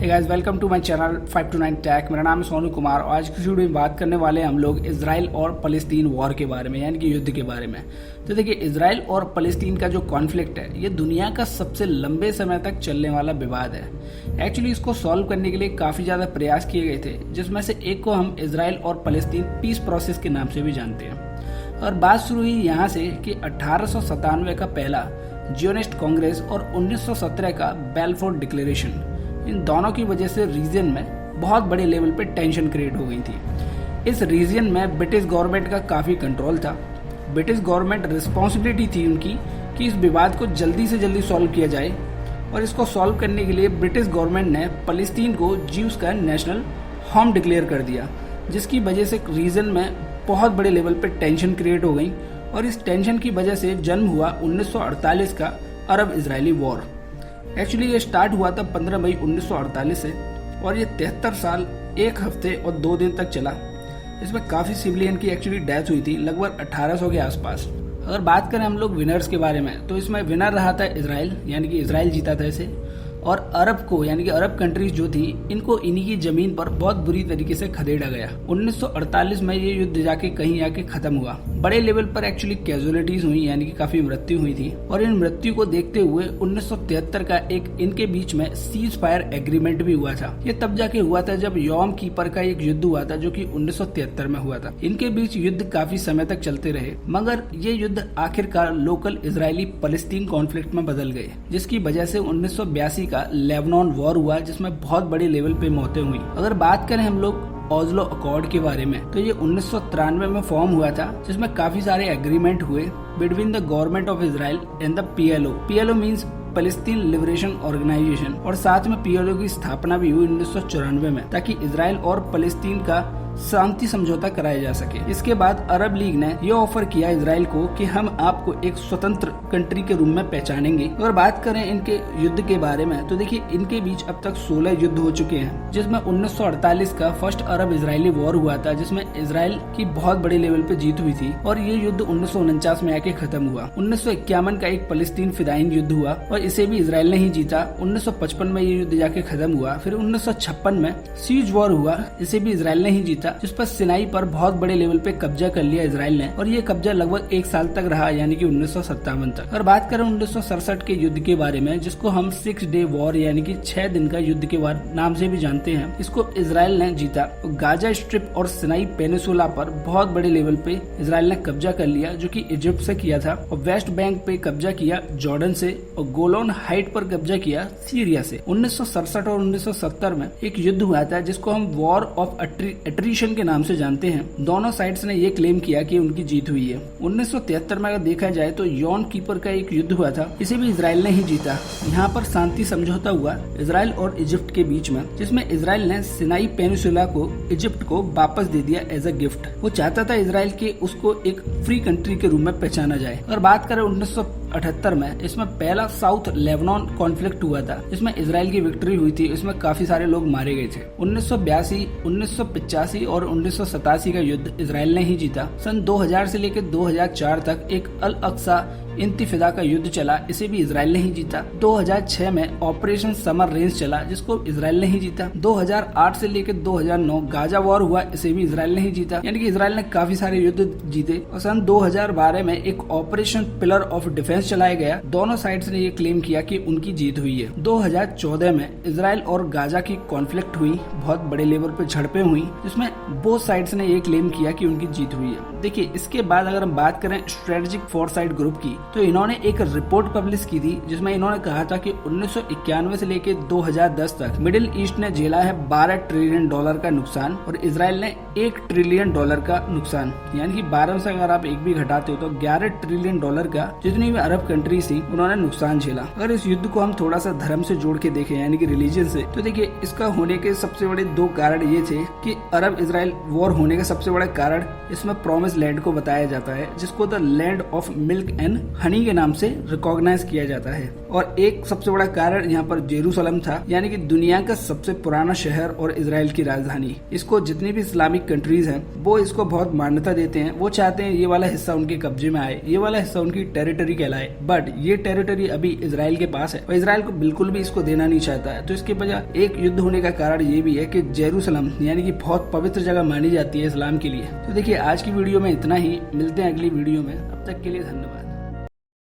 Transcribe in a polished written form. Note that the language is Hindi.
Hey guys, welcome to my channel 5 to 9 tech. मेरा नाम है सोनू कुमार और आज की वीडियो में बात करने वाले हैं हम लोग इजराइल और फलस्तीन वॉर के बारे में, यानी कि युद्ध के बारे में। तो देखिए, इजराइल और फलस्तीन का जो कॉन्फ्लिक्ट है ये दुनिया का सबसे लंबे समय तक चलने वाला विवाद है। एक्चुअली इसको सॉल्व करने के लिए काफ़ी ज़्यादा प्रयास किए गए थे, जिसमें से एक को हम इजराइल और फलस्तीन पीस प्रोसेस के नाम से भी जानते हैं। और बात शुरू हुई यहाँ से कि 1897 का पहला जियोनिस्ट कांग्रेस और 1917 का बेलफोर डिक्लेरेशन, इन दोनों की वजह से रीजन में बहुत बड़े लेवल पे टेंशन क्रिएट हो गई थी। इस रीजन में ब्रिटिश गवर्नमेंट का काफ़ी कंट्रोल था। ब्रिटिश गवर्नमेंट रिस्पॉन्सिबिलिटी थी उनकी कि इस विवाद को जल्दी से जल्दी सॉल्व किया जाए, और इसको सॉल्व करने के लिए ब्रिटिश गवर्नमेंट ने फलस्तीन को ज्यूज का नेशनल होम डिक्लेयर कर दिया, जिसकी वजह से रीजन में बहुत बड़े लेवल पे टेंशन क्रिएट हो गई। और इस टेंशन की वजह से जन्म हुआ 1948 का अरब इजरायली वॉर। एक्चुअली ये स्टार्ट हुआ था 15 मई 1948 से, और ये 73 साल 1 हफ्ते और 2 दिन तक चला। इसमें काफ़ी सिविलियन की एक्चुअली डेथ हुई थी, लगभग 1800 के आसपास। अगर बात करें हम लोग विनर्स के बारे में, तो इसमें विनर रहा था इजराइल, यानी कि इजराइल जीता था इसे। और अरब को, यानी कि अरब कंट्रीज जो थी, इनको इन्हीं की जमीन पर बहुत बुरी तरीके से खदेड़ा गया। 1948 में ये युद्ध जाके कहीं आके खत्म हुआ। बड़े लेवल पर एक्चुअली कैजुअलिटीज हुई, यानी कि काफी मृत्यु हुई थी। और इन मृत्यु को देखते हुए 1973 का एक इनके बीच में सीज फायर एग्रीमेंट भी हुआ था। ये तब जाके हुआ था जब यौम कीपर का एक युद्ध हुआ था, जो कि 1973 में हुआ था। इनके बीच युद्ध काफी समय तक चलते रहे, मगर ये युद्ध आखिरकार लोकल इजरायली फलस्तीन कॉन्फ्लिक्ट में बदल गए, जिसकी वजह से 1982 का लेबनान वॉर हुआ, जिसमें बहुत बड़े लेवल पे मौतें हुई। अगर बात करें हम लोग ओस्लो अकॉर्ड के बारे में, तो ये 1993 में फॉर्म हुआ था, जिसमें काफी सारे एग्रीमेंट हुए between the government of Israel and the PLO। PLO means फलस्तीन लिबरेशन ऑर्गेनाइजेशन। और साथ में PLO की स्थापना भी हुई 1994 में, ताकि इजराइल और फलस्तीन का शांति समझौता कराया जा सके। इसके बाद अरब लीग ने यह ऑफर किया इजराइल को कि हम आपको एक स्वतंत्र कंट्री के रूप में पहचानेंगे। अगर बात करें इनके युद्ध के बारे में, तो देखिए, इनके बीच अब तक 16 युद्ध हो चुके हैं, जिसमें 1948 का फर्स्ट अरब इजरायली वॉर हुआ था, जिसमें इजराइल की बहुत बड़े लेवल पे जीत हुई थी। और ये युद्ध 1949 में आके खत्म हुआ। 1951 का एक फलस्तीन फिदाइन युद्ध हुआ, और इसे भी इजराइल ने ही जीता। 1955 में ये युद्ध जाके खत्म हुआ। फिर 1956 में सीज वॉर हुआ, इसे भी इजराइल ने ही जीता, जिस पर सिनाई पर बहुत बड़े लेवल पे कब्जा कर लिया इजराइल ने। और ये कब्जा लगभग 1 साल तक रहा, यानी कि 1957 तक। और बात करें 1967 के युद्ध के बारे में, जिसको हम 6 डे वॉर, यानी कि 6 दिन का युद्ध के नाम से भी जानते हैं, इसको इजराइल ने जीता। गाजा स्ट्रिप और सिनाई पेनिसुला पर बहुत बड़े लेवल पे इजराइल ने कब्जा कर लिया, जो कि इजिप्ट से किया था। और वेस्ट बैंक पे कब्जा किया जॉर्डन से, और गोलोन हाइट पर कब्जा किया सीरिया से। 1967 और 1970 में एक युद्ध हुआ था, जिसको हम वॉर ऑफ एट्रिशन के नाम से जानते हैं। दोनों साइड्स ने ये क्लेम किया कि उनकी जीत हुई है। 1973 में अगर देखा जाए तो यौम कीपर का एक युद्ध हुआ था, इसे भी इजराइल ने ही जीता। यहाँ पर शांति समझौता हुआ इजराइल और इजिप्ट के बीच में, जिसमें इजराइल ने सिनाई पेनिसुला को इजिप्ट को वापस दे दिया एज अ गिफ्ट। वो चाहता था इजराइल के उसको एक फ्री कंट्री के रूप में पहचाना जाए। और बात करें 1978 में, इसमें पहला साउथ लेबनान कॉन्फ्लिक्ट हुआ था, इसमें इजराइल की विक्ट्री हुई थी। इसमें काफी सारे लोग मारे गए थे। 1982, 1985 और 1987 का युद्ध इजराइल ने ही जीता। सन 2000 से लेकर 2004 तक एक अल अक्सा इंतिफादा का युद्ध चला, इसे भी इजराइल ने ही जीता। 2006 में ऑपरेशन समर रेंज चला, जिसको इजराइल ने ही जीता। 2008 से लेकर 2009 गाजा वॉर हुआ, इसे भी इजराइल ने ही जीता। यानी कि इजराइल ने काफी सारे युद्ध जीते। और सन 2012 में एक ऑपरेशन पिलर ऑफ डिफेंस चलाया गया। दोनों साइड्स ने ये क्लेम किया कि उनकी जीत हुई है। 2014 में इजराइल और गाजा की कॉन्फ्लिक्ट हुई, बहुत बड़े लेवल पे झड़पें हुई, जिसमें बोथ साइड्स ने ये क्लेम किया कि उनकी जीत हुई है। देखिए, इसके बाद अगर हम बात करें स्ट्रेटेजिक फोरसाइट ग्रुप की, तो इन्होंने एक रिपोर्ट पब्लिश की थी, जिसमें इन्होंने कहा था कि 1991 से लेकर 2010 तक मिडिल ईस्ट ने झेला है $12 ट्रिलियन का नुकसान, और इजराइल ने $1 ट्रिलियन का नुकसान। यानी कि 12 से अगर आप एक भी घटाते हो तो $11 ट्रिलियन का जितनी भी अरब कंट्रीज थी, उन्होंने नुकसान झेला। अगर इस युद्ध को हम थोड़ा सा धर्म से जोड़ के देखें, यानी कि रिलीजन से, तो देखिए, इसका होने के सबसे बड़े 2 कारण ये थे कि अरब इजराइल वॉर होने का सबसे बड़ा कारण इसमें प्रॉमिस लैंड को बताया जाता है, जिसको the land of milk and honey के नाम से रिकॉग्नाइज किया जाता है। और एक सबसे बड़ा कारण यहाँ पर जेरूसलम था, यानी कि दुनिया का सबसे पुराना शहर और इजराइल की राजधानी। इसको जितनी भी इस्लामिक कंट्रीज हैं वो इसको बहुत मान्यता देते हैं। वो चाहते हैं ये वाला हिस्सा उनके कब्जे में आए, ये वाला हिस्सा उनकी टेरिटरी कहलाए, बट ये टेरिटरी अभी इजराइल के पास है और इजराइल को बिल्कुल भी इसको देना नहीं चाहता है। तो इसके वजह एक युद्ध होने का कारण ये भी है कि जेरूसलम यानी कि बहुत पवित्र जगह मानी जाती है इस्लाम के लिए। तो देखिए आज की वीडियो में इतना ही, मिलते हैं अगली वीडियो में, अब तक के लिए धन्यवाद।